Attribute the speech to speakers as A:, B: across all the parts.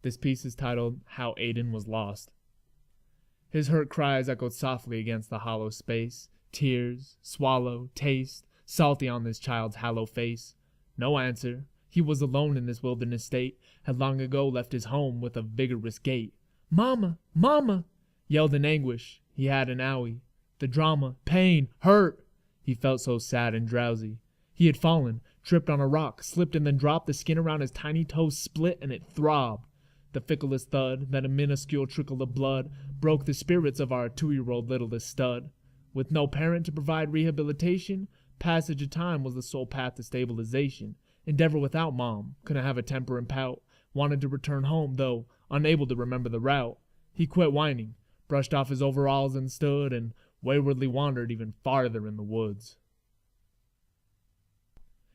A: This piece is titled How Ayden Was Lost. His hurt cries echoed softly against the hollow space. Tears, swallow, taste, salty on this child's hollow face. No answer. He was alone in this wilderness state, had long ago left his home with a vigorous gait. "Mama! Mama!" yelled in anguish. He had an owie. The drama, pain, hurt. He felt so sad and drowsy. He had fallen, tripped on a rock, slipped and then dropped. The skin around his tiny toes split and it throbbed. The ficklest thud, then a miniscule trickle of blood, broke the spirits of our 2-year-old littlest stud. With no parent to provide rehabilitation, passage of time was the sole path to stabilization. Endeavor without mom, couldn't have a temper and pout. Wanted to return home, though unable to remember the route. He quit whining, brushed off his overalls and stood, and waywardly wandered even farther in the woods.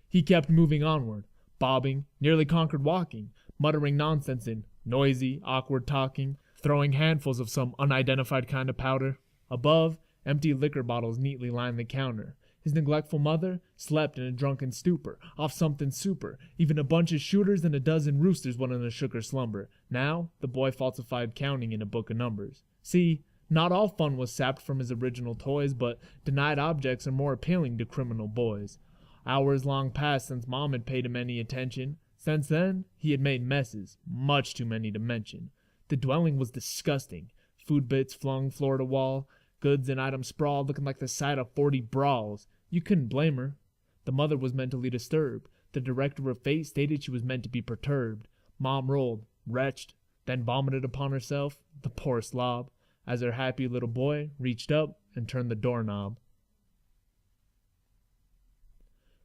A: He kept moving onward, bobbing, nearly conquered walking, muttering nonsense in noisy, awkward talking, throwing handfuls of some unidentified kind of powder. Above, empty liquor bottles neatly lined the counter. His neglectful mother slept in a drunken stupor, off something super. Even a bunch of shooters and a dozen roosters went in a shook her slumber. Now, the boy falsified counting in a book of numbers. See, not all fun was sapped from his original toys, but denied objects are more appealing to criminal boys. Hours long passed since mom had paid him any attention. Since then, he had made messes, much too many to mention. The dwelling was disgusting. Food bits flung floor to wall, goods and items sprawled, looking like the site of 40 brawls. You couldn't blame her. The mother was mentally disturbed. The director of fate stated she was meant to be perturbed. Mom rolled, retched, then vomited upon herself, the poor slob, as her happy little boy reached up and turned the doorknob.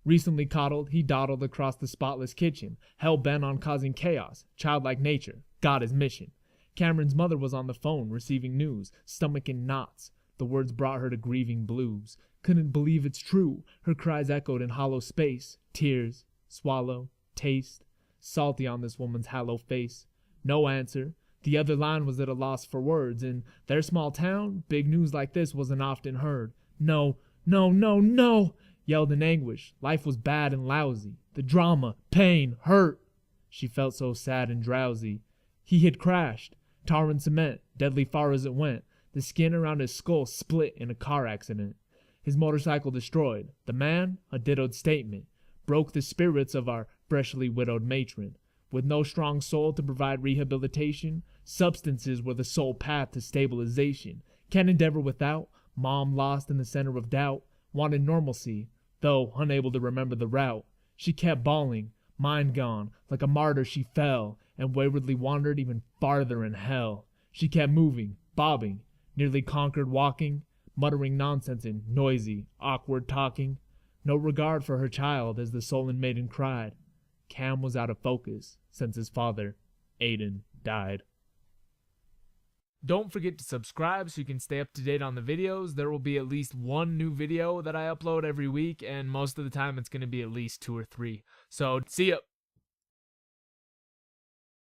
A: Recently coddled, he dawdled across the spotless kitchen, hell-bent on causing chaos, childlike nature, got his mission. Cameron's mother was on the phone, receiving news, stomach in knots. The words brought her to grieving blues. Couldn't believe it's true. Her cries echoed in hollow space. Tears, swallow, taste, salty on this woman's hollow face. No answer. The other line was at a loss for words. In their small town, big news like this wasn't often heard. No, no, no, no! Yelled in anguish. Life was bad and lousy. The drama, pain, hurt. She felt so sad and drowsy. He had crashed. Tar and cement, deadly far as it went. The skin around his skull split in a car accident. His motorcycle destroyed. The man, a dittoed statement, broke the spirits of our freshly widowed matron. With no strong soul to provide rehabilitation, substances were the sole path to stabilization. Can't endeavor without, mom lost in the center of doubt, wanted normalcy, though unable to remember the route. She kept bawling, mind gone, like a martyr she fell, and waywardly wandered even farther in hell. She kept moving, bobbing, nearly conquered walking, muttering nonsense in noisy, awkward talking. No regard for her child as the sullen maiden cried. Cam was out of focus since his father, Aiden, died. Don't forget to subscribe so you can stay up to date on the videos. There will be at least one new video that I upload every week, and most of the time it's going to be at least 2 or 3. So, see ya!